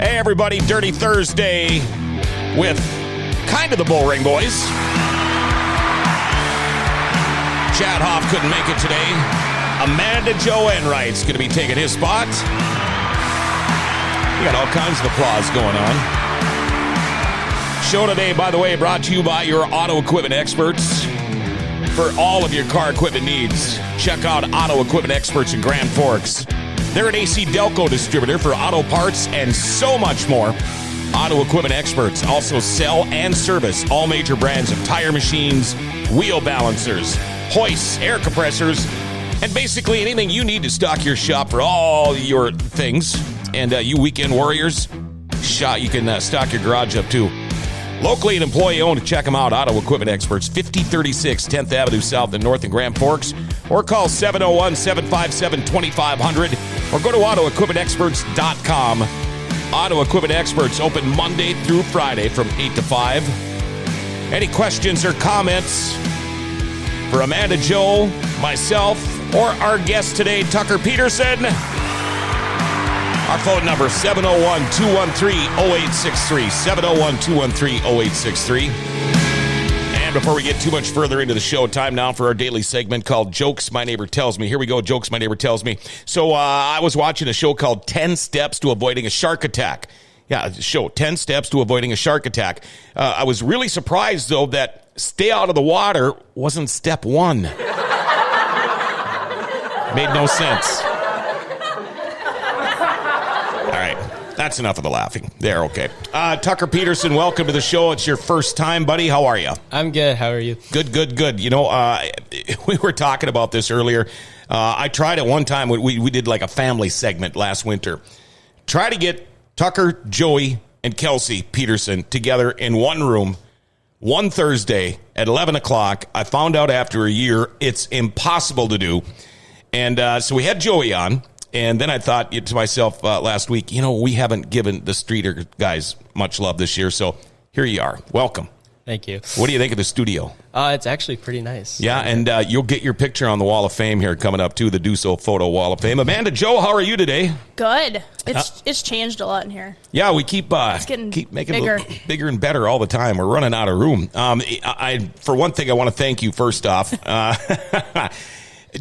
Hey, everybody, Dirty Thursday with kind of the Bullring Boys. Chad Hoff couldn't make it today. Amanda Joe Enright's going to be taking his spot. We got all kinds of applause going on. Show today, by the way, brought to you by your auto equipment experts. For all of your car equipment needs, check out Auto Equipment Experts in Grand Forks. They're an AC Delco distributor for auto parts and so much more. Auto Equipment Experts also sell and service all major brands of tire machines, wheel balancers, hoists, air compressors, and basically anything you need to stock your shop for all your things. And you weekend warriors, you can stock your garage up too. Locally and employee-owned, check them out, Auto Equipment Experts, 5036 10th Avenue South and North in Grand Forks, or call 701-757-2500, or go to AutoEquipmentExperts.com. Auto Equipment Experts open Monday through Friday from 8 to 5. Any questions or comments for Amanda Joe, myself, or our guest today, Tucker Pederson? Our phone number, 701-213-0863, 701-213-0863. And before we get too much further into the show, time now for our daily segment called Jokes My Neighbor Tells Me. Here we go, Jokes My Neighbor Tells Me. So I was watching a show called 10 Steps to Avoiding a Shark Attack. Yeah, show 10 Steps to Avoiding a Shark Attack. I was really surprised, though, that stay out of the water wasn't step one. Made no sense. That's enough of the laughing. There, okay. Tucker Pederson, welcome to the show. It's your first time, buddy. How are you? I'm good. How are you? Good. You know, we were talking about this earlier. I tried it one time. We did like a family segment last winter. Try to get Tucker, Joey, and Kelsey Pederson together in one room one Thursday at 11 o'clock. I found out after a year it's impossible to do. And so we had Joey on. And then I thought to myself last week, you know, we haven't given the Streeter guys much love this year. So here you are. Welcome. Thank you. What do you think of the studio? It's actually pretty nice. Yeah, and you'll get your picture on the Wall of Fame here coming up, too, the Duso Photo Wall of Fame. Amanda Joe, how are you today? Good. It's changed a lot in here. Yeah, we keep making bigger. It bigger and better all the time. We're running out of room. For one thing, I want to thank you first off.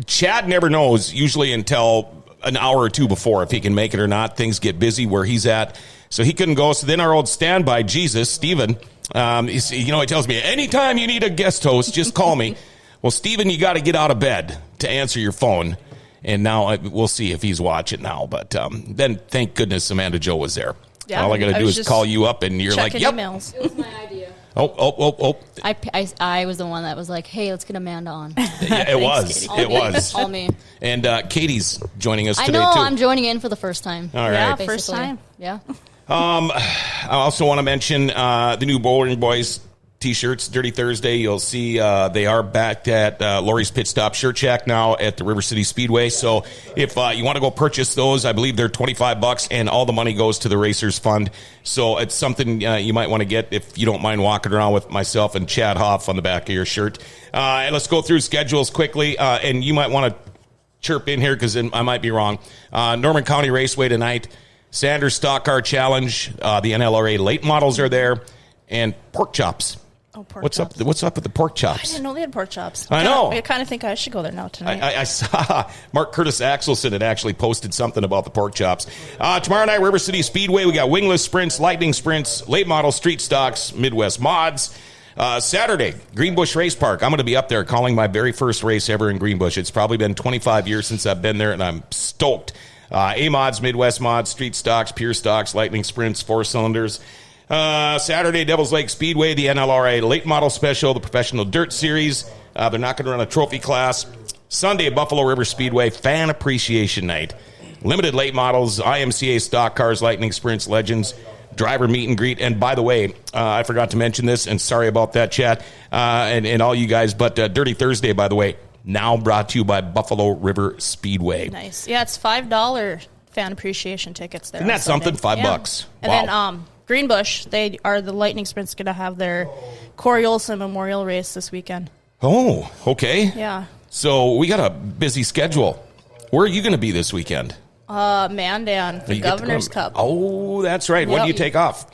Chad never knows, usually until an hour or two before, if he can make it or not. Things get busy where he's at, so he couldn't go. So then our old standby, Jesus, Steven, he tells me, anytime you need a guest host, just call me. Well, Steven, you got to get out of bed to answer your phone. And now we'll see if he's watching now. But then, thank goodness, Amanda Joe was there. Yeah, all I got to do is call you up, and you're like, yep. Emails. It was my idea. Oh. I was the one that was like, hey, let's get Amanda on. Yeah, it was. It was. All me. And Katie's joining us today, too. I know, I'm joining in for the first time. All right. Yeah, basically. first time. Yeah. I also want to mention the new Bullring Boys T-shirts, Dirty Thursday. You'll see they are back at Lori's Pit Stop Shirt Shack now at the River City Speedway. So if you want to go purchase those, I believe they're $25, and all the money goes to the Racers Fund. So it's something you might want to get if you don't mind walking around with myself and Chad Hoff on the back of your shirt. And let's go through schedules quickly, and you might want to chirp in here because I might be wrong. Norman County Raceway tonight, Sanders Stock Car Challenge, the NLRA late models are there, and pork chops. Oh, What's up with the pork chops? I didn't know they had pork chops. I know. I kind of think I should go there now tonight. I saw Mark Curtis Axelson had actually posted something about the pork chops. Tomorrow night, River City Speedway, we got wingless sprints, lightning sprints, late model street stocks, Midwest mods. Saturday, Greenbush Race Park. I'm going to be up there calling my very first race ever in Greenbush. It's probably been 25 years since I've been there, and I'm stoked. A-mods, Midwest mods, street stocks, pure stocks, lightning sprints, 4-cylinders. Saturday, Devils Lake Speedway, the NLRA Late Model Special, the Professional Dirt Series. They're not going to run a trophy class. Sunday, Buffalo River Speedway, Fan Appreciation Night. Limited late models, IMCA stock cars, lightning sprints, legends, driver meet and greet. And by the way, I forgot to mention this, and sorry about that, chat, and all you guys, but Dirty Thursday, by the way, now brought to you by Buffalo River Speedway. Nice. Yeah, it's $5 fan appreciation tickets there. Isn't that something? $5. And wow. then Greenbush, they are the Lightning Sprints going to have their Corey Olson Memorial Race this weekend. Oh, okay. Yeah. So we got a busy schedule. Where are you going to be this weekend? Mandan, the You get to Governor's go- Cup. Oh, that's right. When do you Yep. take off?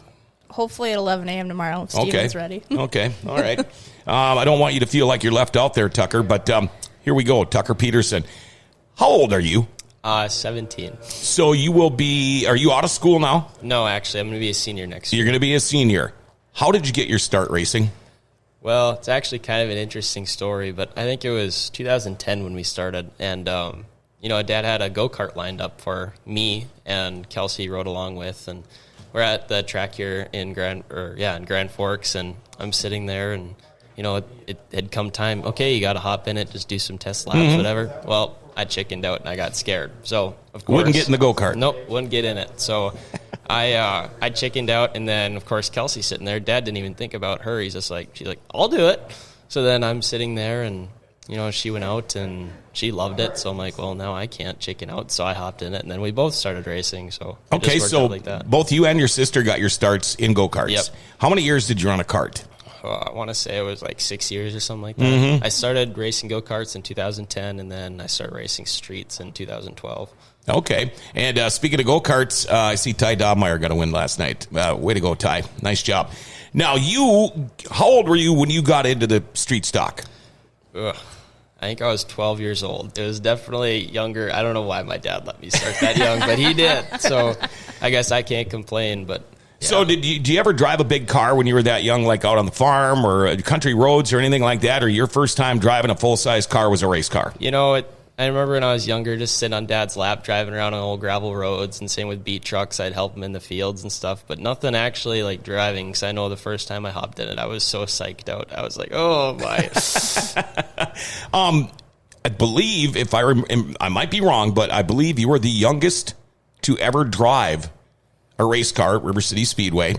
Hopefully at 11 a.m. tomorrow if Steven's ready. Okay. All right. I don't want you to feel like you're left out there, Tucker, but here we go. Tucker Pederson. How old are you? 17. So you will be, are you out of school now? No, actually, I'm going to be a senior next year. You're going to be a senior. How did you get your start racing? Well, it's actually kind of an interesting story, but I think it was 2010 when we started, and Dad had a go-kart lined up for me and Kelsey rode along with, and we're at the track here in Grand Forks, and I'm sitting there, and it had come time. Okay, you got to hop in it, just do some test laps, whatever. Well, I chickened out and I got scared, so of course Wouldn't get in the go-kart. Nope, wouldn't get in it. So I chickened out, and then of course Kelsey's sitting there. Dad didn't even think about her. She's like, I'll do it. So then I'm sitting there, and she went out and she loved it. So I'm like, well, now I can't chicken out. So I hopped in it, and then we both started racing. So it Okay, just worked so out like that. both you and your sister got your starts in go-karts. Yep. How many years did you run a kart? I want to say it was like 6 years or something like that. I started racing go-karts in 2010, and then I started racing streets in 2012. Okay. And speaking of go-karts, I see Ty Dobmeyer got a win last night. Way to go, Ty. Nice job. Now, how old were you when you got into the street stock? Ugh. I think I was 12 years old. It was definitely younger. I don't know why my dad let me start that young, but he did. So I guess I can't complain, but... Yeah. So did you ever drive a big car when you were that young, like out on the farm or country roads or anything like that? Or your first time driving a full-size car was a race car? I remember when I was younger, just sitting on Dad's lap, driving around on old gravel roads, and same with beat trucks. I'd help him in the fields and stuff, but nothing actually like driving, because I know the first time I hopped in it, I was so psyched out. I was like, oh, my. I believe, I might be wrong, but I believe you were the youngest to ever drive a race car at River City Speedway.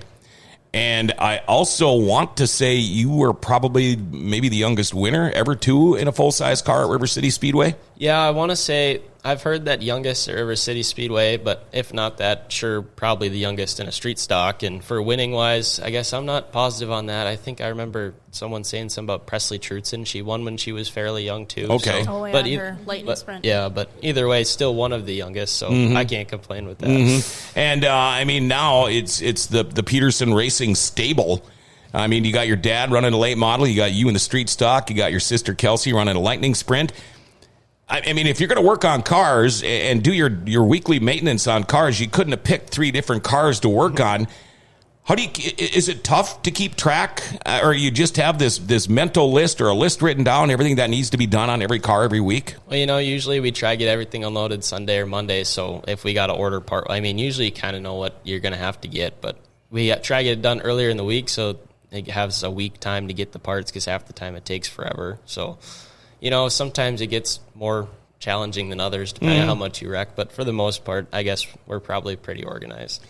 And I also want to say you were probably maybe the youngest winner ever, too, in a full-size car at River City Speedway. Yeah, I want to say I've heard that youngest at River City Speedway, but if not that, sure, probably the youngest in a street stock. And for winning-wise, I guess I'm not positive on that. I think I remember someone saying something about Presley Trutson. She won when she was fairly young, too. Okay. So, Her lightning sprint. Yeah, but either way, still one of the youngest, so I can't complain with that. And, now it's the Pederson Racing stable. I mean, you got your dad running a late model. You got you in the street stock. You got your sister Kelsey running a lightning sprint. I mean, if you're going to work on cars and do your weekly maintenance on cars, you couldn't have picked 3 different cars to work on. Is it tough to keep track, or you just have this mental list or a list written down, everything that needs to be done on every car every week? Well, usually we try to get everything unloaded Sunday or Monday, so if we got to order usually you kind of know what you're going to have to get, but we try to get it done earlier in the week, so it has a week time to get the parts, because half the time it takes forever. So, sometimes it gets more challenging than others, depending on how much you wreck, but for the most part, I guess we're probably pretty organized.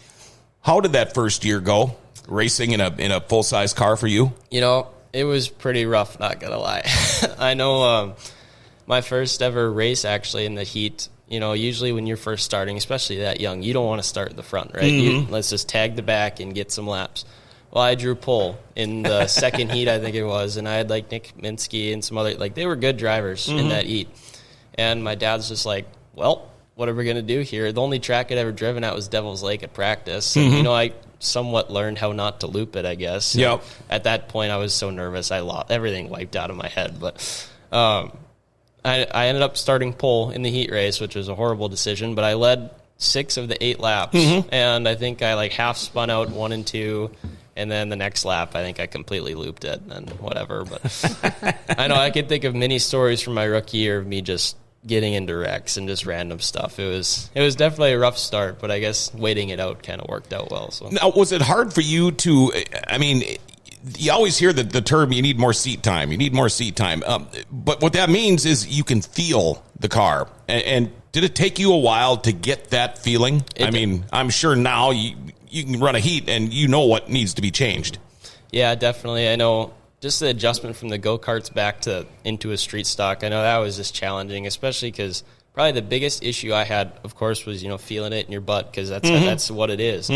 How did that first year go, racing in a full-size car for you? It was pretty rough, not going to lie. I know my first ever race, actually, in the heat, usually when you're first starting, especially that young, you don't want to start at the front, right? Let's just tag the back and get some laps. Well, I drew pole in the second heat, I think it was, and I had like Nick Minsky and some other, they were good drivers in that heat. And my dad's just like, well, what are we going to do here? The only track I'd ever driven at was Devil's Lake at practice. And, I somewhat learned how not to loop it, I guess. Yep. At that point, I was so nervous, I lost everything wiped out of my head. But I ended up starting pole in the heat race, which was a horrible decision, but I led 6 of the 8 laps. And I think I half spun out 1 and 2. And then the next lap, I think I completely looped it and whatever. But I know I can think of many stories from my rookie year of me just getting into wrecks and just random stuff. It was definitely a rough start, but I guess waiting it out kind of worked out well. So now, was it hard for you to? I mean, you always hear the term "you need more seat time." You need more seat time, but what that means is you can feel the car. And did it take you a while to get that feeling? I'm sure now you can run a heat and you know what needs to be changed. Yeah, definitely. I know just the adjustment from the go-karts back into a street stock, I know that was just challenging, especially because probably the biggest issue I had, of course, was, feeling it in your butt, because that's what it is.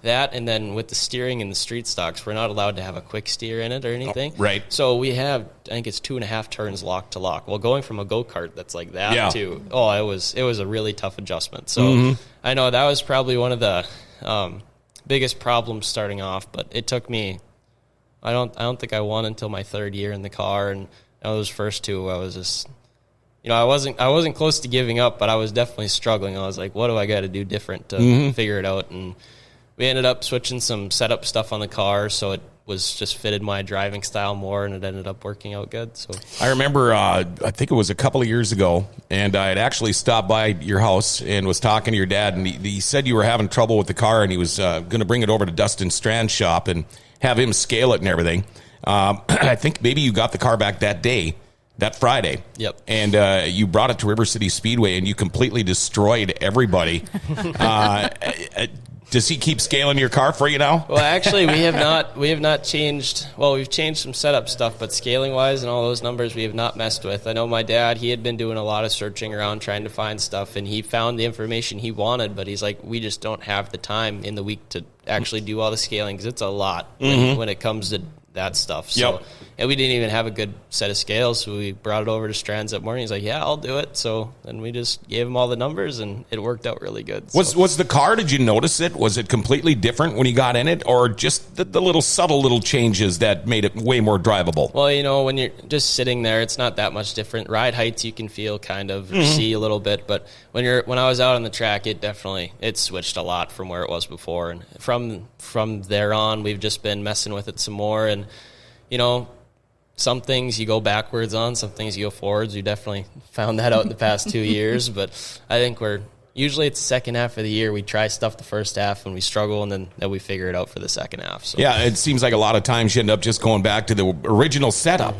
That, and then with the steering and the street stocks, we're not allowed to have a quick steer in it or anything. Oh, right. So we have, I think it's 2.5 turns lock to lock. Well, going from a go-kart that's like that to, it was a really tough adjustment. So I know that was probably one of the biggest problems starting off, but it took me, I don't think I won until my 3rd year in the car, and those first 2, I was just, I wasn't close to giving up, but I was definitely struggling. I was like, what do I got to do different to figure it out? And we ended up switching some setup stuff on the car, so it was just fitted my driving style more, and it ended up working out good. So I remember, I think it was a couple of years ago, and I had actually stopped by your house and was talking to your dad, and he said you were having trouble with the car, and he was going to bring it over to Dustin Strand's shop and have him scale it and everything. I think maybe you got the car back that day, that Friday. Yep. And you brought it to River City Speedway, and you completely destroyed everybody. Does he keep scaling your car for you now? Well, actually, we have not changed. Well, we've changed some setup stuff, but scaling wise and all those numbers we have not messed with. I know my dad, he had been doing a lot of searching around trying to find stuff, and he found the information he wanted, but he's like, we just don't have the time in the week to actually do all the scaling, because it's a lot when it comes to that stuff. So, and we didn't even have a good set of scales, so we brought it over to Strands that morning. He's like, yeah, I'll do it. So then we just gave him all the numbers, and it worked out really good. So. Was the car, did you notice it? Was it completely different when you got in it, or just the little subtle little changes that made it way more drivable? Well, when you're just sitting there, it's not that much different. Ride heights you can feel kind of, see a little bit, but when I was out on the track, it switched a lot from where it was before. And from there on, we've just been messing with it some more, and some things you go backwards on, some things you go forwards. We definitely found that out in the past 2 years, but I think usually it's the second half of the year. We try stuff the first half and we struggle, and then we figure it out for the second half. So. Yeah, it seems like a lot of times you end up just going back to the original setup.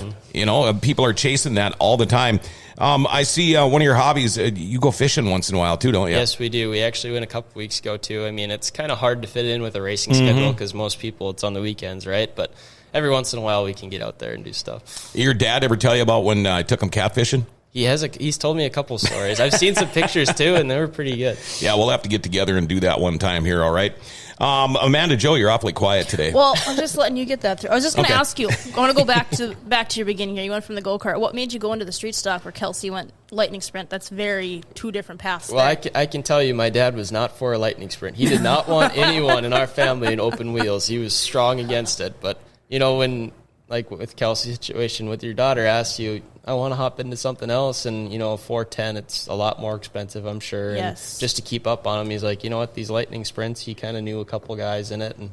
People are chasing that all the time. I see one of your hobbies, you go fishing once in a while too, don't you? Yes, we do. We actually went a couple weeks ago too. I mean, it's kind of hard to fit in with a racing schedule, because most people, it's on the weekends, right? But every once in a while we can get out there and do stuff. Your dad ever tell you about when I took him catfishing? He's told me a couple stories. I've seen some pictures too, and they were pretty good. Yeah, we'll have to get together and do that one time here, all right? Amanda Joe, you're awfully quiet today. Well, I'm just letting you get that through. I was just going to ask you. I want to go back to your beginning here. You went from the go-kart. What made you go into the street stock where Kelsey went lightning sprint? That's two different paths. Well, I can tell you my dad was not for a lightning sprint. He did not want anyone in our family in open wheels. He was strong against it. But, when, like with Kelsey's situation, with your daughter asks you, I want to hop into something else, and 410, it's a lot more expensive, I'm sure. Yes. And just to keep up on him, he's like, these lightning sprints, he kind of knew a couple guys in it, and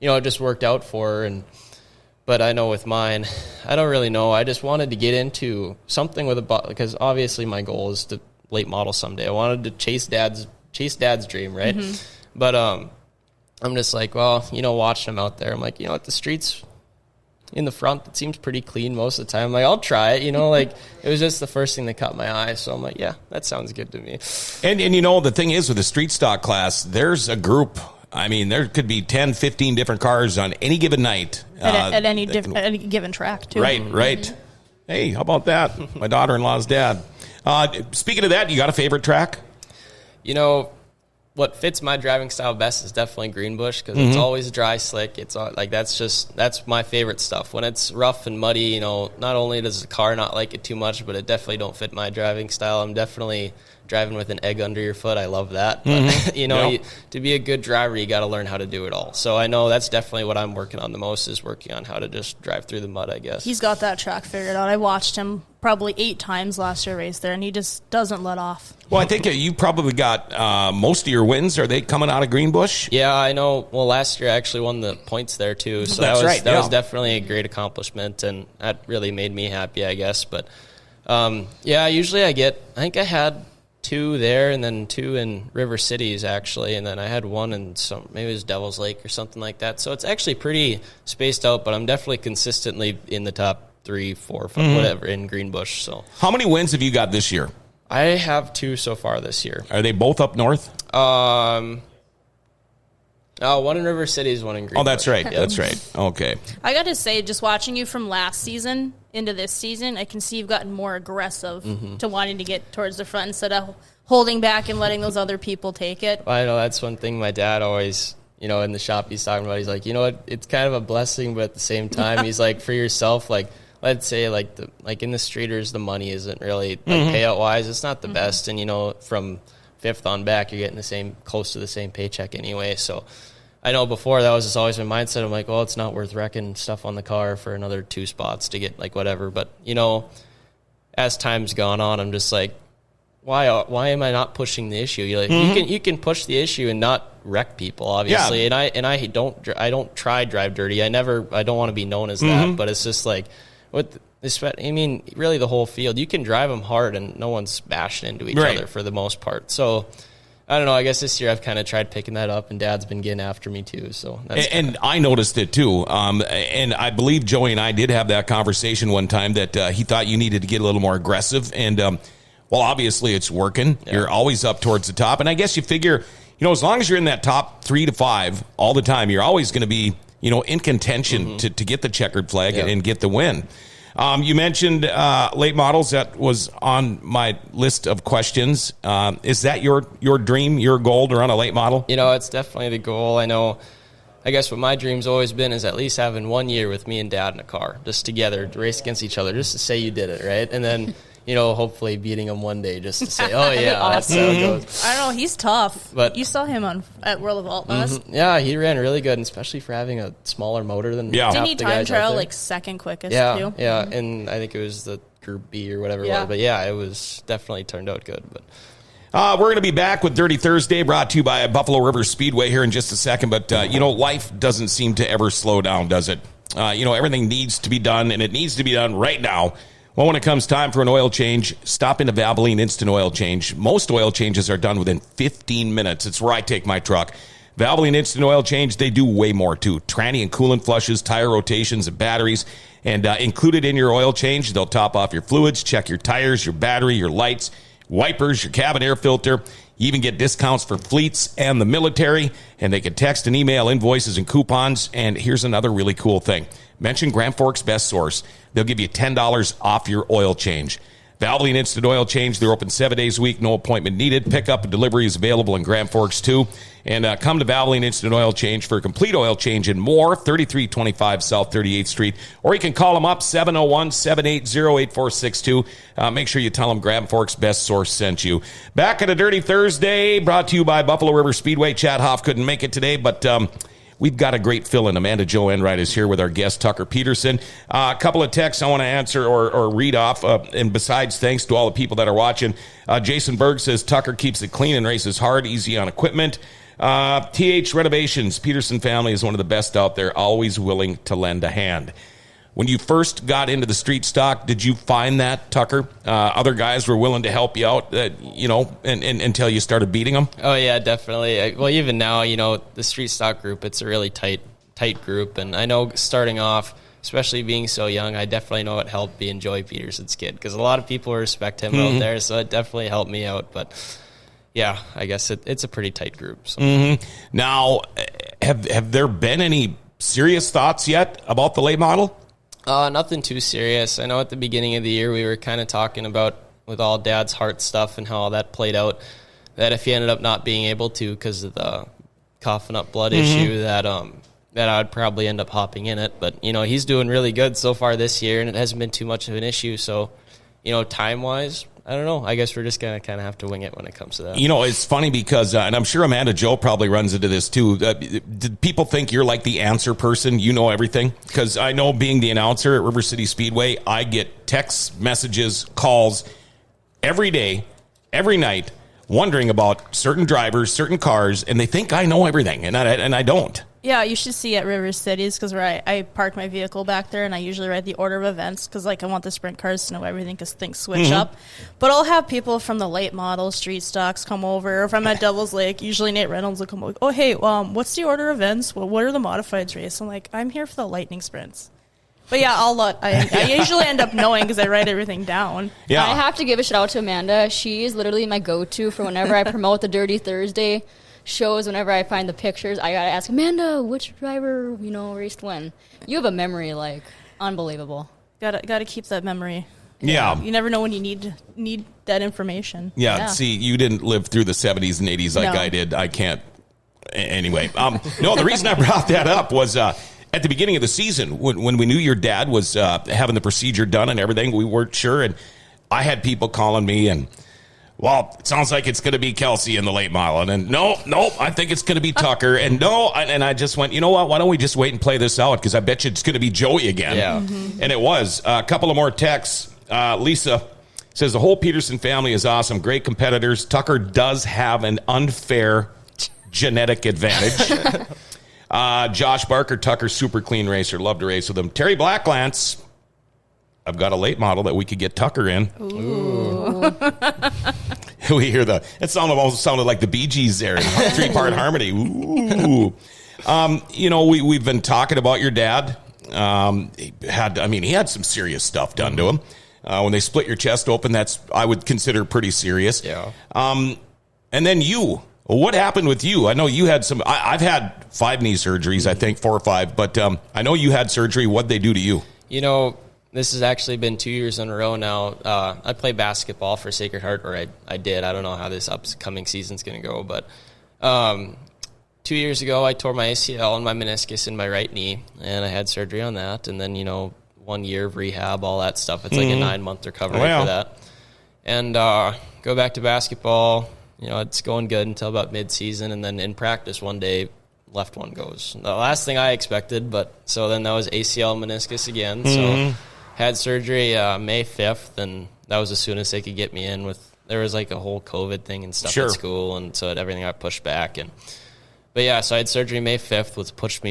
it just worked out for her. But I know with mine, I don't really know. I just wanted to get into something with because obviously my goal is to late model someday. I wanted to chase dad's dream, right? But I'm just like, well, watching him out there, I'm like, at the streets in the front, it seems pretty clean most of the time. I'm like, I'll try it, like it was just the first thing that caught my eye. So I'm like, yeah, that sounds good to me. And the thing is with the street stock class, there's a group. I mean, there could be 10, 15 different cars on any given night. At any given track, too. Right. Hey, how about that? My daughter-in-law's dad. Speaking of that, you got a favorite track? What fits my driving style best is definitely Greenbush, because it's always dry, slick. It's like that's my favorite stuff. When it's rough and muddy, not only does the car not like it too much, but it definitely don't fit my driving style. I'm definitely driving with an egg under your foot. I love that. But, to be a good driver, you got to learn how to do it all. So I know that's definitely what I'm working on the most, is working on how to just drive through the mud, I guess. He's got that track figured out. I watched him probably 8 times last year race there, and he just doesn't let off. Well, I think you probably got most of your wins. Are they coming out of Greenbush? Yeah, I know. Well, last year I actually won the points there too. So that was definitely a great accomplishment, and that really made me happy, I guess. But usually I think I had 2 there, and then 2 in River Cities actually, and then I had 1 in maybe it was Devil's Lake or something like that. So it's actually pretty spaced out, but I'm definitely consistently in the top 3, 4, 5, whatever in Greenbush. So how many wins have you got this year? I have 2 so far this year. Are they both up north? One in River City is one in Greenwood. Oh, that's right. That's right. Okay. I got to say, just watching you from last season into this season, I can see you've gotten more aggressive to wanting to get towards the front instead of holding back and letting those other people take it. Well, I know that's one thing my dad always, in the shop he's talking about. He's like, you know what, it's kind of a blessing, but at the same time, he's like, for yourself, like, let's say like in the streeters, the money isn't really like payout wise, it's not the best, and from fifth on back, you're getting close to the same paycheck anyway. So I know before that was just always my mindset. I'm like, well, it's not worth wrecking stuff on the car for another 2 spots to get like whatever. But as time's gone on, I'm just like, why am I not pushing the issue? You're like, you can push the issue and not wreck people, obviously. Yeah. And I don't try drive dirty. I don't want to be known as that. But it's just like really the whole field. You can drive them hard and no one's bashing into each other for the most part. So I don't know. I guess this year I've kind of tried picking that up, and Dad's been getting after me too. So and I noticed it too. And I believe Joey and I did have that conversation one time that he thought you needed to get a little more aggressive. And well, obviously it's working. Yeah. You're always up towards the top, and I guess you figure, as long as you're in that top 3 to 5 all the time, you're always going to be, in contention to get the checkered flag and get the win. You mentioned late models. That was on my list of questions. Is that your dream, your goal to run a late model? It's definitely the goal. I guess what my dream's always been is at least having 1 year with me and Dad in a car, just together, to race against each other, just to say you did it, right? And then, hopefully beating him one day just to say, oh, yeah, that's how it goes. I don't know. He's tough. But you saw him at World of Altness. Yeah, he ran really good, and especially for having a smaller motor than half the guys. Didn't he time trial like second quickest, too? Yeah, and I think it was the Group B or whatever it was. But, yeah, it was definitely turned out good. But we're going to be back with Dirty Thursday, brought to you by Buffalo River Speedway here in just a second. But, life doesn't seem to ever slow down, does it? Everything needs to be done, and it needs to be done right now. Well, when it comes time for an oil change, stop into Valvoline Instant Oil Change. Most oil changes are done within 15 minutes. It's where I take my truck. Valvoline Instant Oil Change, they do way more, too. Tranny and coolant flushes, tire rotations, and batteries. And included in your oil change, they'll top off your fluids, check your tires, your battery, your lights, wipers, your cabin air filter. You even get discounts for fleets and the military. And they can text and email invoices and coupons. And here's another really cool thing. Mention Grand Forks Best Source. They'll give you $10 off your oil change. Valvoline Instant Oil Change. They're open 7 days a week. No appointment needed. Pickup and delivery is available in Grand Forks, too. And come to Valvoline Instant Oil Change for a complete oil change and more. 3325 South 38th Street. Or you can call them up, 701-780-8462. Make sure you tell them Grand Forks Best Source sent you. Back at a Dirty Thursday, brought to you by Buffalo River Speedway. Chad Hoff couldn't make it today, but we've got a great fill-in. Amanda Jo Enright is here with our guest, Tucker Pederson. A couple of texts I want to answer or read off. And besides, thanks to all the people that are watching. Jason Berg says, Tucker keeps it clean and races hard, easy on equipment. TH Renovations, Pederson family is one of the best out there, always willing to lend a hand. When you first got into the street stock, did you find that, Tucker? Other guys were willing to help you out, until you started beating them? Oh, yeah, definitely. Well, even now, the street stock group, it's a really tight group. And I know starting off, especially being so young, I definitely know it helped being Joey Pederson's kid, because a lot of people respect him out there, so it definitely helped me out. But yeah, I guess it's a pretty tight group. So. Now, have there been any serious thoughts yet about the late model? Nothing too serious. I know at the beginning of the year we were kind of talking about, with all Dad's heart stuff and how all that played out, that if he ended up not being able to because of the coughing up blood issue, that I would probably end up hopping in it. But, he's doing really good so far this year, and it hasn't been too much of an issue. So, time-wise, I don't know. I guess we're just going to kind of have to wing it when it comes to that. It's funny because, and I'm sure Amanda Jo probably runs into this too. Did people think you're like the answer person? You know everything? Because I know, being the announcer at River City Speedway, I get texts, messages, calls every day, every night, wondering about certain drivers, certain cars, and they think I know everything, and I don't. Yeah, you should see at River Cities, because I park my vehicle back there, and I usually write the order of events, because I want the sprint cars to know everything, because things switch up. But I'll have people from the late model street stocks come over. If I'm at Devil's Lake, usually Nate Reynolds will come over. Oh, hey, what's the order of events? What are the modifieds race? I'm like, I'm here for the lightning sprints. But yeah, I usually end up knowing because I write everything down. Yeah. I have to give a shout out to Amanda. She is literally my go-to for whenever I promote the Dirty Thursday. shows, whenever I find the pictures, I gotta ask Amanda, which driver, raced when. You have a memory, like, unbelievable. Gotta keep that memory. Yeah. You never know when you need that information. Yeah. See, you didn't live through the 70s and 80s like I did. I can't. Anyway, no, the reason I brought that up was at the beginning of the season when we knew your dad was having the procedure done and everything, we weren't sure. And I had people calling me and, well, it sounds like it's going to be Kelsey in the late model. And then, no, I think it's going to be Tucker. And no, and I just went, you know what? Why don't we just wait and play this out? Because I bet you it's going to be Joey again. Yeah. Mm-hmm. And it was. A couple of more texts. Lisa says, the whole Pederson family is awesome. Great competitors. Tucker does have an unfair genetic advantage. Josh Barker, Tucker's super clean racer. Love to race with him. Terry Blacklance, I've got a late model that we could get Tucker in. Ooh. We hear it almost sounded like the Bee Gees there. 3-part harmony. Ooh. We've been talking about your dad. He had some serious stuff done to him. When they split your chest open, I would consider pretty serious. Yeah. And then you. What happened with you? I know you had some. I've had 5 knee surgeries, I think 4 or 5. But I know you had surgery. What'd they do to you? This has actually been 2 years in a row now. I play basketball for Sacred Heart, or I did. I don't know how this upcoming season's going to go. But 2 years ago, I tore my ACL and my meniscus in my right knee, and I had surgery on that. And then, 1 year of rehab, all that stuff. It's like a 9-month recovery for that. And go back to basketball. It's going good until about mid-season, and then in practice one day, left one goes. The last thing I expected, so then that was ACL meniscus again. So had surgery May 5th, and that was as soon as they could get me in. There was like a whole COVID thing and stuff at school, and so everything got pushed back. But yeah, so I had surgery May 5th, which pushed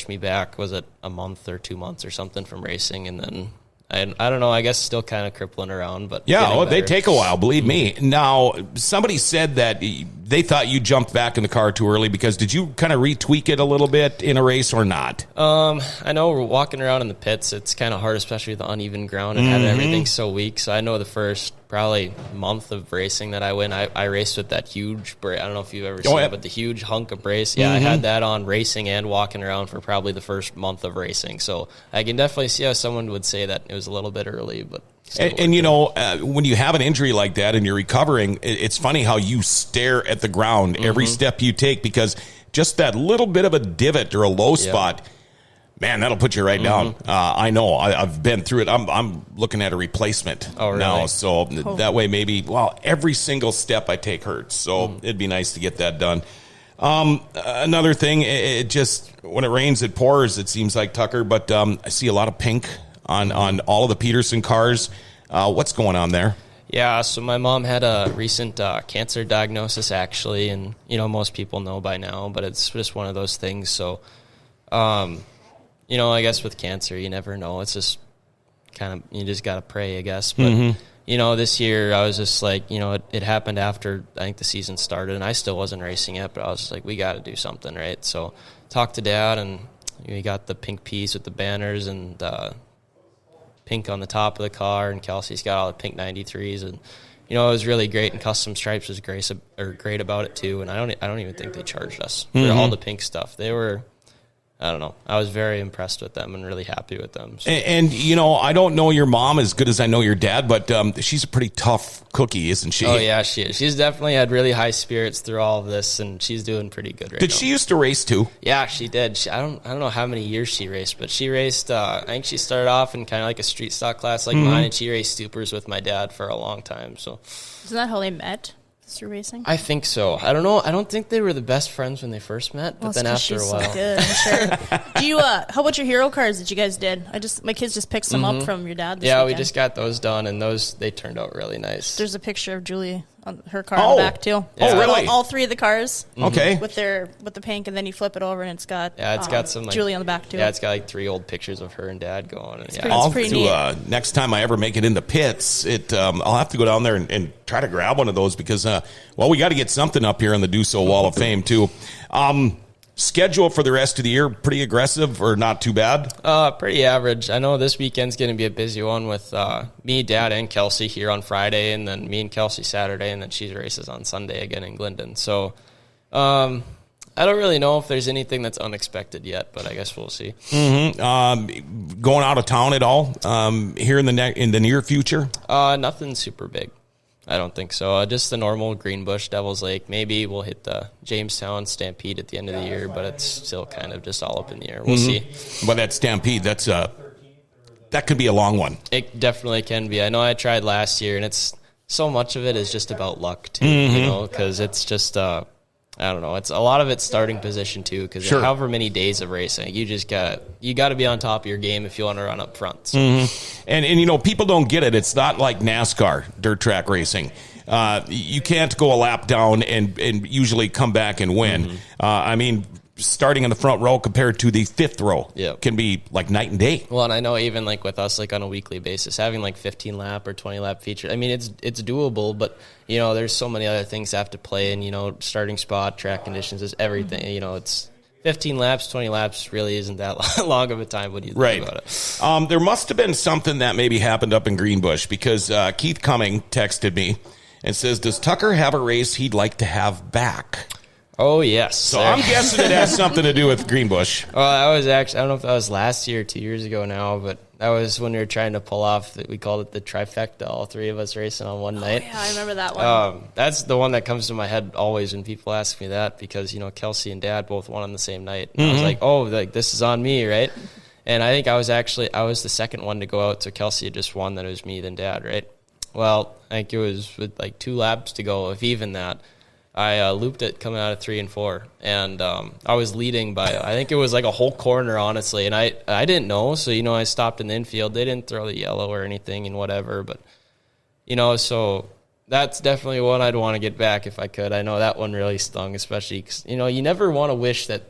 me back. Was it a month or 2 months or something from racing, and then I don't know. I guess still kind of crippling around, but yeah, they take a while. Believe me. Now, somebody said that they thought you jumped back in the car too early because did you kind of retweak it a little bit in a race or not? I know we're walking around in the pits. It's kind of hard, especially with the uneven ground and having everything so weak. So I know the first probably month of racing that I went, I raced with that huge brace. I don't know if you've ever seen it, but the huge hunk of brace. Yeah, I had that on racing and walking around for probably the first month of racing. So I can definitely see how someone would say that it was a little bit early, but. When you have an injury like that and you're recovering, it's funny how you stare at the ground every step you take because just that little bit of a divot or a low spot, man, that'll put you right down. I know. I've been through it. I'm looking at a replacement now, so that way maybe, every single step I take hurts, so it'd be nice to get that done. Another thing, it just, when it rains, it pours, it seems like, Tucker, but I see a lot of pink on all of the Pederson cars. What's going on there? Yeah, so my mom had a recent cancer diagnosis, actually, and, most people know by now, but it's just one of those things. So, I guess with cancer, you never know. It's just kind of, you just got to pray, I guess. But, this year I was just like, it happened after, I think the season started, and I still wasn't racing yet, but I was just like, we got to do something, right? So talked to Dad, and we got the pink piece with the banners and pink on the top of the car, and Kelsey's got all the pink 93s, and it was really great. And Custom Stripes was great about it too. And I don't even think they charged us for all the pink stuff. They were, I don't know. I was very impressed with them and really happy with them. So. And I don't know your mom as good as I know your dad, but she's a pretty tough cookie, isn't she? Oh, yeah, she is. She's definitely had really high spirits through all of this, and she's doing pretty good right now. Did she used to race too? Yeah, she did. I don't know how many years she raced, but she raced, I think she started off in kind of like a street stock class like mine, and she raced supers with my dad for a long time. So, isn't that how they met? Through racing? I think so. I don't know. I don't think they were the best friends when they first met, but then after a while. So good, I'm sure. Do you? How about your hero cars that you guys did? My kids just picked some up from your dad. This weekend. We just got those done, and they turned out really nice. There's a picture of Julie on her car on the back too. Yeah. Oh, really? All 3 of the cars. Okay. With the pink, and then you flip it over, and it's got got some Julie on the back too. Yeah, it's got like 3 old pictures of her and Dad going. And, It's pretty neat. Next time I ever make it in the pits, I'll have to go down there and try to grab one of those because we got to get something up here on the Do-So Wall of Fame too. Schedule for the rest of the year, pretty aggressive or not too bad? Pretty average. I know this weekend's going to be a busy one with me, Dad, and Kelsey here on Friday, and then me and Kelsey Saturday, and then she races on Sunday again in Glendon. So I don't really know if there's anything that's unexpected yet, but I guess we'll see. Going out of town at all here in the near future? Nothing super big. I don't think so. Just the normal Greenbush, Devil's Lake. Maybe we'll hit the Jamestown Stampede at the end of the year, but it's still kind of just all up in the air. We'll see. But that Stampede, that could be a long one. It definitely can be. I know I tried last year, and it's so much of it is just about luck too, because it's just I don't know. It's a lot of it's starting position too, because however many days of racing, you got to be on top of your game if you want to run up front. So. And people don't get it. It's not like NASCAR dirt track racing. You can't go a lap down and usually come back and win. Starting in the front row compared to the fifth row can be like night and day. Well, and I know even like with us, like on a weekly basis, having like 15 lap or 20 lap feature, I mean, it's doable, but there's so many other things that have to play, and starting spot, track conditions, is everything. It's 15 laps, 20 laps really isn't that long of a time. What do you think about it? There must have been something that maybe happened up in Greenbush, because Keith Cumming texted me and says, "Does Tucker have a race he'd like to have back?" Oh, yes. So I'm guessing it has something to do with Greenbush. Well, I don't know if that was last year or 2 years ago now, but that was when we were trying to pull off, we called it the trifecta, all three of us racing on one night. Yeah, I remember that one. That's the one that comes to my head always when people ask me that, because, Kelsey and Dad both won on the same night. And I was like, this is on me, right? And I think I was the second one to go out, so Kelsey had just won, then it was me, then Dad, right? Well, I think it was with like 2 laps to go, if even that. I looped it coming out of 3 and 4, and I was leading by, I think it was like a whole corner, honestly, and I didn't know, so, I stopped in the infield. They didn't throw the yellow or anything and whatever, but, so that's definitely one I'd want to get back if I could. I know that one really stung, especially because, you never want to wish that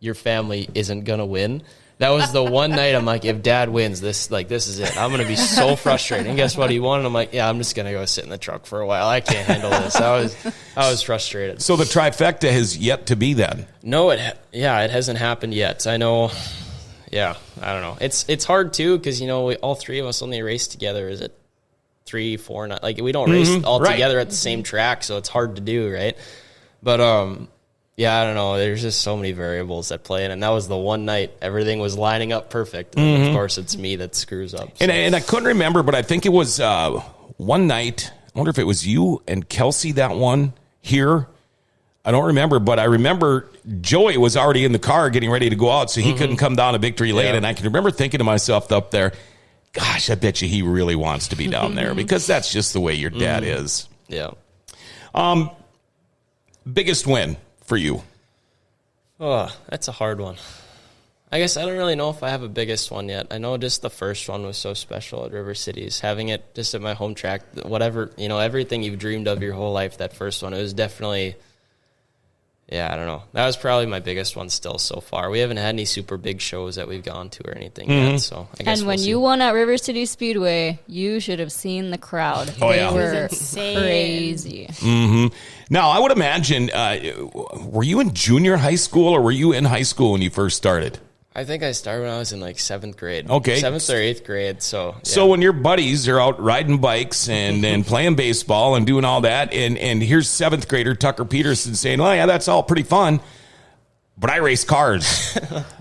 your family isn't going to win. That was the one night I'm like, if Dad wins, this is it. I'm going to be so frustrated. And guess what? He won, and I'm like, yeah, I'm just going to go sit in the truck for a while. I can't handle this. I was frustrated. So the trifecta has yet to be then? No, it hasn't happened yet. I know. Yeah, I don't know. It's hard too, because all three of us only race together. Is it 3, 4? Not like we don't race all together at the same track, so it's hard to do, right? But yeah, I don't know. There's just so many variables that play in, and that was the one night everything was lining up perfect. And of course, it's me that screws up. So. And I couldn't remember, but I think it was one night. I wonder if it was you and Kelsey that one here. I don't remember, but I remember Joey was already in the car getting ready to go out, so he couldn't come down to Victory Lane. And I can remember thinking to myself up there, gosh, I bet you he really wants to be down there, because that's just the way your dad is. Yeah. Biggest win for you? Oh, that's a hard one. I guess I don't really know if I have a biggest one yet. I know just the first one was so special at River Cities. Having it just at my home track, whatever, everything you've dreamed of your whole life, that first one, it was definitely, I don't know. That was probably my biggest one still so far. We haven't had any super big shows that we've gone to or anything yet, so I guess And when you won at River City Speedway, you should have seen the crowd. Oh, they yeah. were crazy. Now, I would imagine, were you in junior high school, or were you in high school when you first started? I think I started when I was in like 7th grade. Okay. 7th or 8th grade, so. Yeah. So when your buddies are out riding bikes and playing baseball and doing all that, and here's 7th grader Tucker Pederson saying, oh, yeah, that's all pretty fun, but I race cars.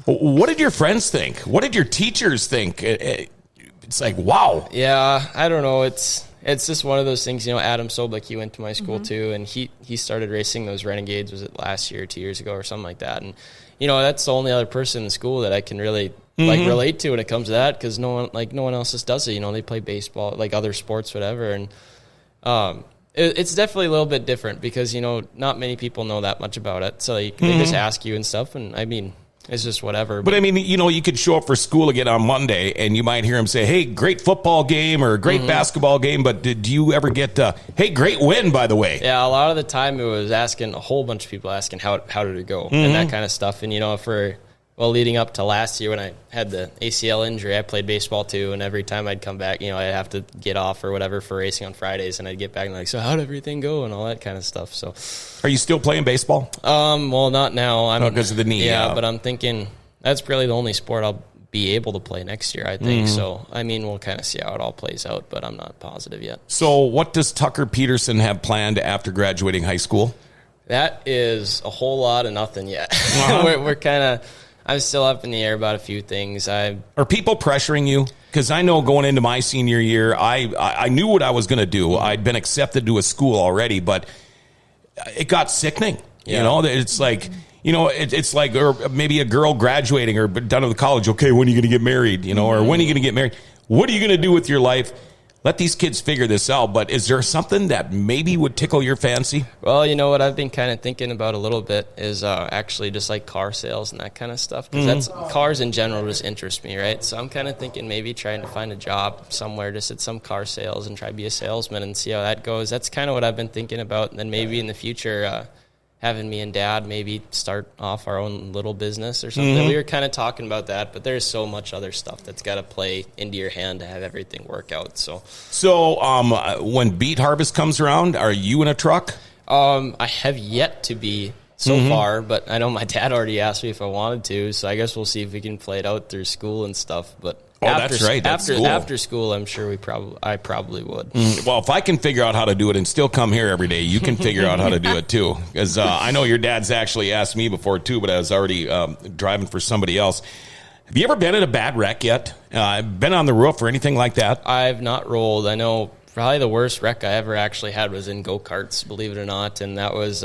What did your friends think? What did your teachers think? It's like, wow. Yeah, I don't know. It's just one of those things, Adam Soblik, he went to my school too, and he started racing those Renegades, was it last year, 2 years ago or something like that, and that's the only other person in school that I can really relate to when it comes to that, because no one else just does it. They play baseball, like other sports, whatever, and it's definitely a little bit different because not many people know that much about it. So they just ask you and stuff, and I mean, it's just whatever. But I mean, you could show up for school again on Monday, and you might hear him say, "Hey, great football game," or "Great basketball game." But did you ever get, "Hey, great win, by the way"? Yeah, a lot of the time it was asking a whole bunch of people asking how did it go and that kind of stuff. And leading up to last year when I had the ACL injury, I played baseball too, and every time I'd come back, I'd have to get off or whatever for racing on Fridays, and I'd get back and like, so how'd everything go and all that kind of stuff. So, are you still playing baseball? Well, not now. Because of the knee. Yeah, but I'm thinking that's really the only sport I'll be able to play next year, I think. So, I mean, we'll kind of see how it all plays out, but I'm not positive yet. So, what does Tucker Pederson have planned after graduating high school? That is a whole lot of nothing yet. We're kind of, I'm still up in the air about a few things. Are people pressuring you? Because I know going into my senior year, I knew what I was going to do. I'd been accepted to a school already, but it got sickening. Yeah. You know, it's like, you know, it's like, or maybe a girl graduating or done with college. Okay, when are you going to get married? You know, or when are you going to get married? What are you going to do with your life? Let these kids figure this out. But is there something that maybe would tickle your fancy? Well, you know what I've been kind of thinking about a little bit is actually just like car sales and that kind of stuff. Because cars in general just interest me, right? So I'm kind of thinking maybe trying to find a job somewhere just at some car sales and try to be a salesman and see how that goes. That's kind of what I've been thinking about. And then maybe in the future, having me and Dad maybe start off our own little business or something. We were kind of talking about that, but there's so much other stuff that's got to play into your hand to have everything work out. So when beet harvest comes around, are you in a truck? I have yet to be so far, but I know my dad already asked me if I wanted to, so I guess we'll see if we can play it out through school and stuff. But that's right. That's cool. After school, I'm sure I probably would. Well, if I can figure out how to do it and still come here every day, you can figure out how to do it too. Because I know your dad's actually asked me before too, but I was already driving for somebody else. Have you ever been in a bad wreck yet? Been on the roof or anything like that? I've not rolled. I know probably the worst wreck I ever actually had was in go-karts, believe it or not, and that was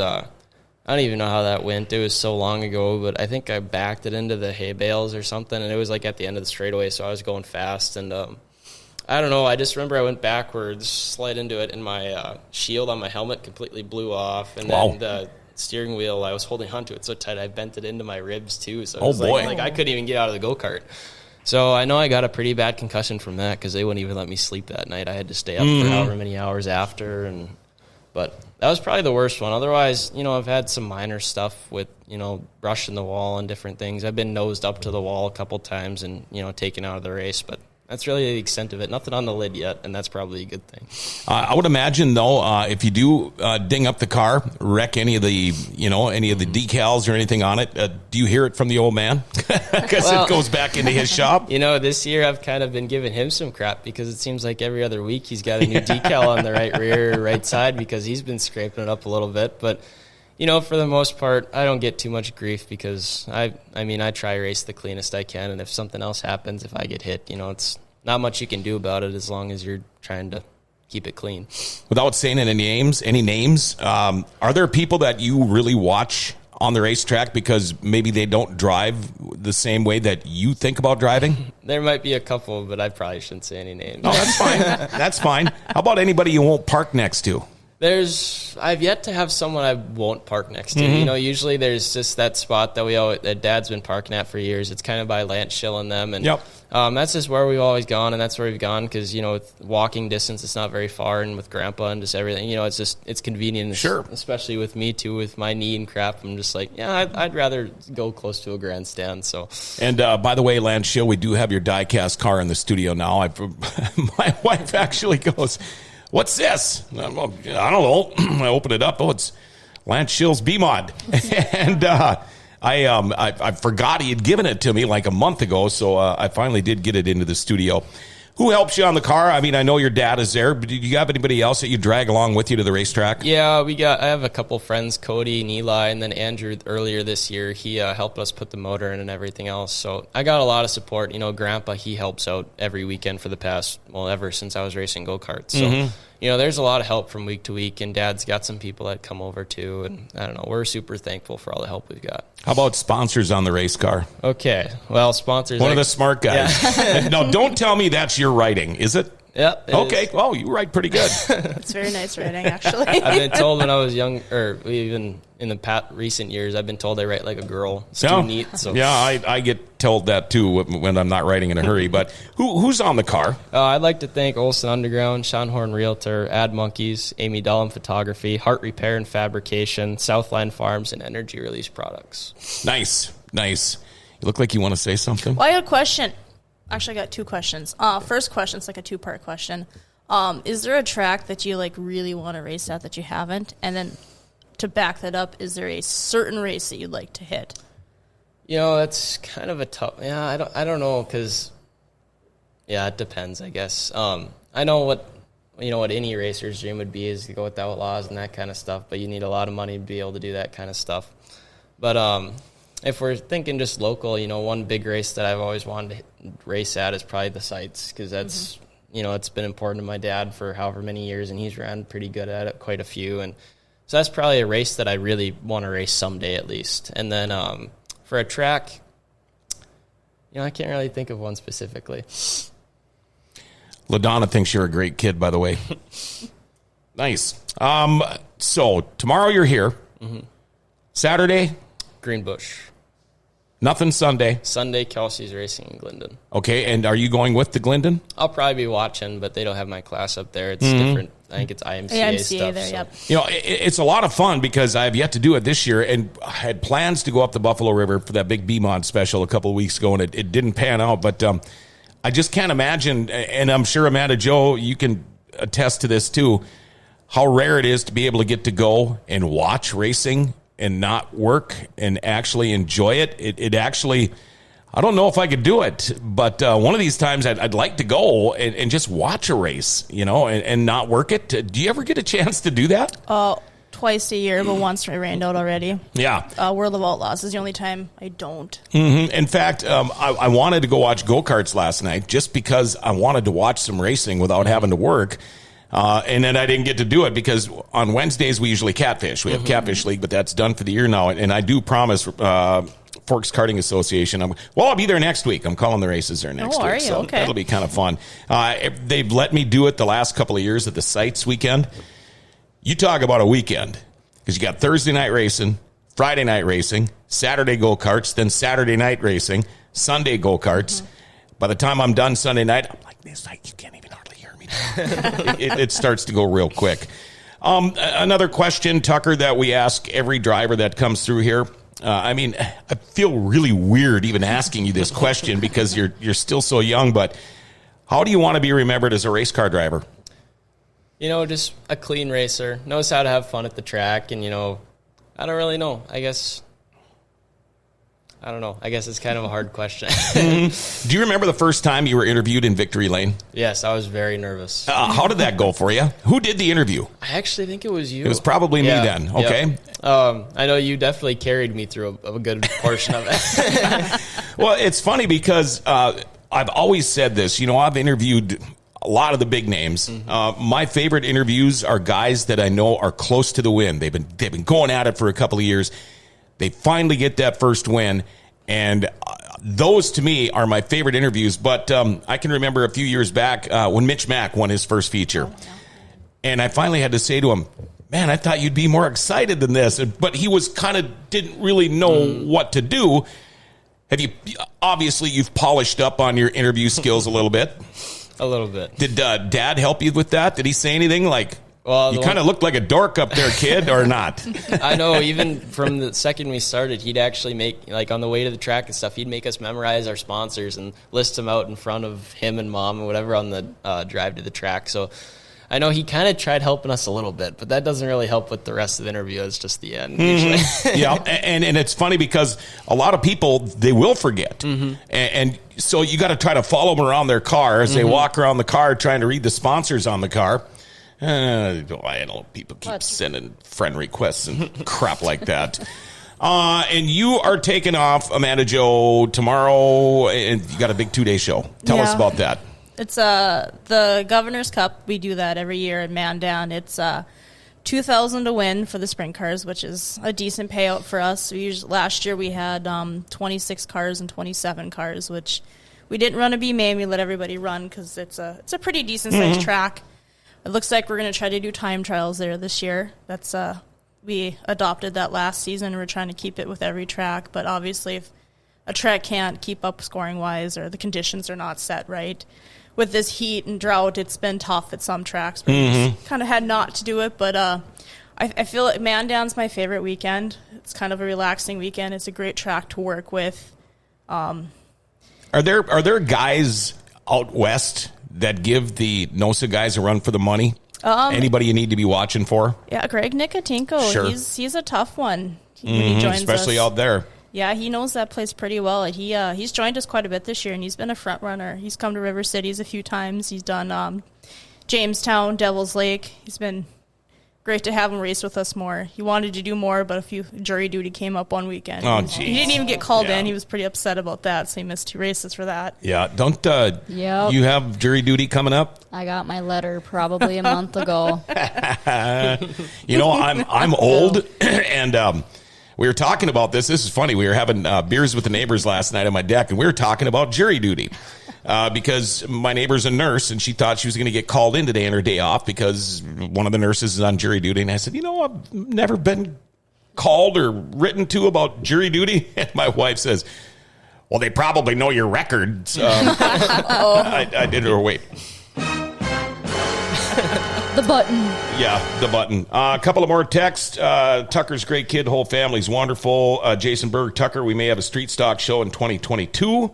I don't even know how that went. It was so long ago, but I think I backed it into the hay bales or something, and it was like at the end of the straightaway, so I was going fast, and I don't know. I just remember I went backwards, slid into it, and my shield on my helmet completely blew off, and then the steering wheel, I was holding onto it so tight I bent it into my ribs too. So it was like I couldn't even get out of the go-kart. So I know I got a pretty bad concussion from that because they wouldn't even let me sleep that night. I had to stay up for however many hours after, but that was probably the worst one. Otherwise, you know, I've had some minor stuff with, you know, brushing the wall and different things. I've been nosed up to the wall a couple times and, you know, taken out of the race, but that's really the extent of it. Nothing on the lid yet, and that's probably a good thing. I would imagine, though, if you do ding up the car, wreck any of the decals or anything on it, do you hear it from the old man? Because it goes back into his shop? You know, this year I've kind of been giving him some crap because it seems like every other week he's got a new decal on the right rear, right side because he's been scraping it up a little bit. But, you know, for the most part, I don't get too much grief because, I try to race the cleanest I can, and if something else happens, if I get hit, you know, it's not much you can do about it as long as you're trying to keep it clean. Without saying any names, are there people that you really watch on the racetrack because maybe they don't drive the same way that you think about driving? There might be a couple, but I probably shouldn't say any names. Oh, that's fine. That's fine. How about anybody you won't park next to? I've yet to have someone I won't park next to. You know, usually there's just that spot that Dad's been parking at for years. It's kind of by Lance Schill and them, and that's just where we've always gone, and that's where we've gone because, you know, with walking distance, it's not very far, and with Grandpa and just everything, you know, it's convenient. Sure. Especially with me too, with my knee and crap. I'm just like, I'd rather go close to a grandstand. So. And by the way, Lance Schill, we do have your die-cast car in the studio now. My wife actually goes, "What's this?" I don't know. I open it up. Oh, it's Lance Schill's B-Mod. And I forgot he had given it to me like a month ago, so I finally did get it into the studio. Who helps you on the car? I mean, I know your dad is there, but do you have anybody else that you drag along with you to the racetrack? Yeah, I have a couple friends, Cody and Eli, and then Andrew earlier this year. He helped us put the motor in and everything else. So I got a lot of support. You know, Grandpa, he helps out every weekend for the past, ever since I was racing go-karts. So, you know, there's a lot of help from week to week, and Dad's got some people that come over too. And I don't know, we're super thankful for all the help we've got. How about sponsors on the race car? Okay, well, sponsors. One of the smart guys. Yeah. No, don't tell me that's your writing, is it? Yep. Okay. Oh, you write pretty good. It's very nice writing, actually. I've been told when I was young, or even in the recent years, I've been told I write like a girl. It's too neat. So. Yeah, I get told that too when I'm not writing in a hurry. But who's on the car? I'd like to thank Olson Underground, Schonhorn Realtor, Ad Monkeys, Amy Dullum Photography, Hart Repair and Fabrication, Southland Farms, and Energy Release Products. Nice. You look like you want to say something. Well, I got a question. Actually, I got two questions. First question, it's like a two-part question. Is there a track that you like really want to race at that you haven't? And then to back that up, is there a certain race that you'd like to hit? You know, that's kind of a tough. Yeah, I don't know because. Yeah, it depends, I guess. I know what you know, what any racer's dream would be is to go with the Outlaws and that kind of stuff, but you need a lot of money to be able to do that kind of stuff. But if we're thinking just local, you know, one big race that I've always wanted to race at is probably the Sights, because that's, you know, it's been important to my dad for however many years, and he's ran pretty good at it, quite a few. And so that's probably a race that I really want to race someday at least. And then for a track, you know, I can't really think of one specifically. LaDonna thinks you're a great kid, by the way. Nice. So tomorrow you're here. Saturday, Greenbush. nothing Sunday. Sunday, Kelsey's racing in Glendon. Okay, and are you going with the Glendon? I'll probably be watching, but they don't have my class up there. It's different. I think it's IMCA stuff. there, so. yep. You know, it's a lot of fun because I've yet to do it this year, and I had plans to go up the Buffalo River for that big BMOD special a couple of weeks ago, and it didn't pan out. But I just can't imagine, and I'm sure Amanda Joe, you can attest to this too, how rare it is to be able to get to go and watch racing and not work and actually enjoy it. It actually, I don't know if I could do it, but one of these times I'd like to go and just watch a race, you know, and not work it. Do you ever get a chance to do that? Twice a year, but once it rained out already. Yeah. World of Outlaws is the only time I don't. In fact, I wanted to go watch go-karts last night just because I wanted to watch some racing without having to work. And then I didn't get to do it because on Wednesdays we usually catfish. We have Catfish League, but that's done for the year now. And I do promise Forks Karting Association, I'll be there next week. I'm calling the races there next week. Are you? So okay. That'll be kind of fun. They've let me do it the last couple of years at the Sights weekend. You talk about a weekend because you got Thursday night racing, Friday night racing, Saturday go-karts, then Saturday night racing, Sunday go-karts. By the time I'm done Sunday night, I'm like, this night you can't even hardly hear me now. it starts to go real quick. Another question, Tucker, that we ask every driver that comes through here. I mean, I feel really weird even asking you this question because you're still so young, but how do you want to be remembered as a race car driver? You know, just a clean racer. Knows how to have fun at the track. And, you know, I don't really know. I don't know. I guess it's kind of a hard question. Do you remember the first time you were interviewed in Victory Lane? Yes, I was very nervous. How did that go for you? Who did the interview? I actually think it was you. It was probably me then. Okay. Yep. I know you definitely carried me through a good portion of it. Well, it's funny because I've always said this. You know, I've interviewed a lot of the big names. My favorite interviews are guys that I know are close to the win. They've been going at it for a couple of years. They finally get that first win, and those to me are my favorite interviews. But I can remember a few years back when Mitch Mack won his first feature, and I finally had to say to him, "Man, I thought you'd be more excited than this." But he was kind of didn't really know what to do. You've polished up on your interview skills a little bit? A little bit. Did Dad help you with that? Did he say anything like, well, you kind of looked like a dork up there, kid, or not? I know, even from the second we started, he'd actually make, like on the way to the track and stuff, he'd make us memorize our sponsors and list them out in front of him and Mom and whatever on the drive to the track. So I know he kind of tried helping us a little bit, but that doesn't really help with the rest of the interview. It's just the end, usually. Yeah, and it's funny because a lot of people, they will forget. And so you got to try to follow them around their car as they walk around the car trying to read the sponsors on the car. I know people keep sending friend requests and crap like that. And you are taking off, Amanda Joe, tomorrow, and you got a big 2-day show. Tell us about that. It's the Governor's Cup. We do that every year in Mandan. It's $2,000 to win for the sprint cars, which is a decent payout for us. Last year we had 26 cars and 27 cars, which we didn't run a B main. We let everybody run because it's a pretty decent sized track. It looks like we're going to try to do time trials there this year. That's we adopted that last season. We're trying to keep it with every track, but obviously if a track can't keep up scoring wise or the conditions are not set right, with this heat and drought, it's been tough at some tracks. But we just kind of had not to do it. But I feel like Mandan's my favorite weekend. It's kind of a relaxing weekend. It's a great track to work with. Are there guys out west that give the NOSA guys a run for the money? Anybody you need to be watching for? Yeah, Greg Nikotinko. Sure. He's a tough one when he joins especially us. out there. Yeah, he knows that place pretty well. He's joined us quite a bit this year, and he's been a front runner. He's come to River Cities a few times. He's done Jamestown, Devil's Lake. He's been great to have him race with us more. He wanted to do more, but a few jury duty came up one weekend. Oh, He didn't even get called Yeah. in. He was pretty upset about that, so he missed 2 races for that. Yeah, don't Yep. you have jury duty coming up? I got my letter probably a month ago. You know, I'm old, and we were talking about this. This is funny. We were having beers with the neighbors last night on my deck, and we were talking about jury duty because my neighbor's a nurse, and she thought she was going to get called in today on her day off because one of the nurses is on jury duty. And I said, you know, I've never been called or written to about jury duty. And my wife says, well, they probably know your records. I did, or wait. The button. Yeah, the button. A couple of more texts. Tucker's great kid. Whole family's wonderful. Jason Berg, Tucker, we may have a street stock show in 2022.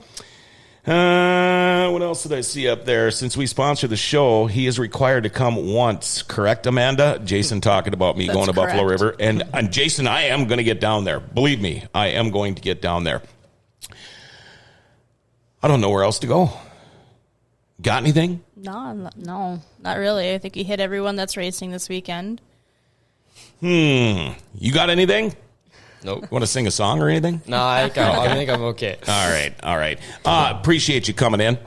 What else did I see up there? Since we sponsor the show, he is required to come once. Correct, Amanda? Jason talking about me going to Buffalo correct. River. And Jason, I am going to get down there. Believe me, I am going to get down there. I don't know where else to go. Got anything? No, No. not really. I think he hit everyone that's racing this weekend. You got anything? Nope. Want to sing a song or anything? No, I think I'm okay. All right. Appreciate you coming in.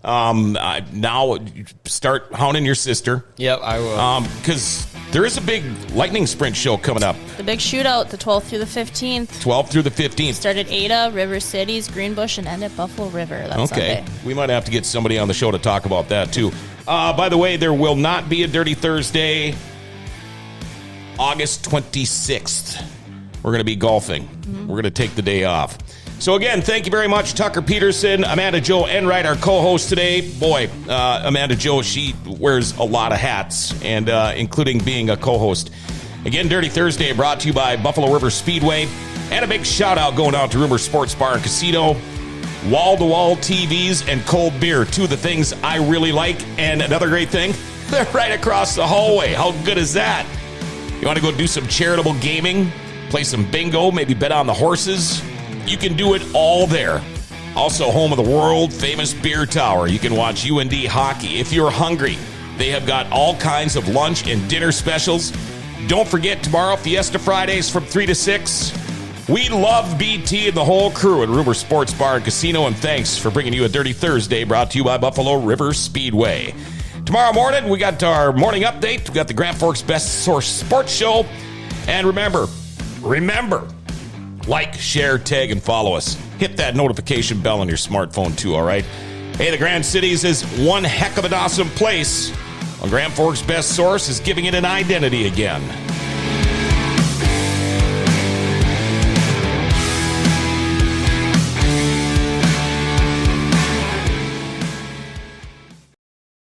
Now start hounding your sister. Yep, I will. Because there is a big lightning sprint show coming up, The big shootout, the 12th through the 15th. 12th through the 15th. Start at Ada, River Cities, Greenbush, and end at Buffalo River. That's Okay. Sunday. We might have to get somebody on the show to talk about that, too. By the way, there will not be a Dirty Thursday August 26th. We're going to be golfing. We're going to take the day off. So, again, thank you very much, Tucker Pederson, Amanda Jo Enright, our co-host today. Boy, Amanda Jo, she wears a lot of hats, and including being a co-host. Again, Dirty Thursday brought to you by Buffalo River Speedway. And a big shout-out going out to Rumor Sports Bar and Casino. Wall-to-wall TVs and cold beer, 2 of the things I really like. And another great thing, they're right across the hallway. How good is that? You want to go do some charitable gaming, play some bingo, maybe bet on the horses? You can do it all there. Also, home of the world-famous Beer Tower. You can watch UND hockey. If you're hungry, they have got all kinds of lunch and dinner specials. Don't forget, tomorrow, Fiesta Fridays from 3 to 6. We love BT and the whole crew at Rumor Sports Bar and Casino, and thanks for bringing you a Dirty Thursday brought to you by Buffalo River Speedway. Tomorrow morning, we got our morning update. We got the Grand Forks Best Source Sports Show. And remember, like, share, tag, and follow us. Hit that notification bell on your smartphone, too, all right? Hey, the Grand Cities is one heck of an awesome place. Well, Grand Forks Best Source is giving it an identity again.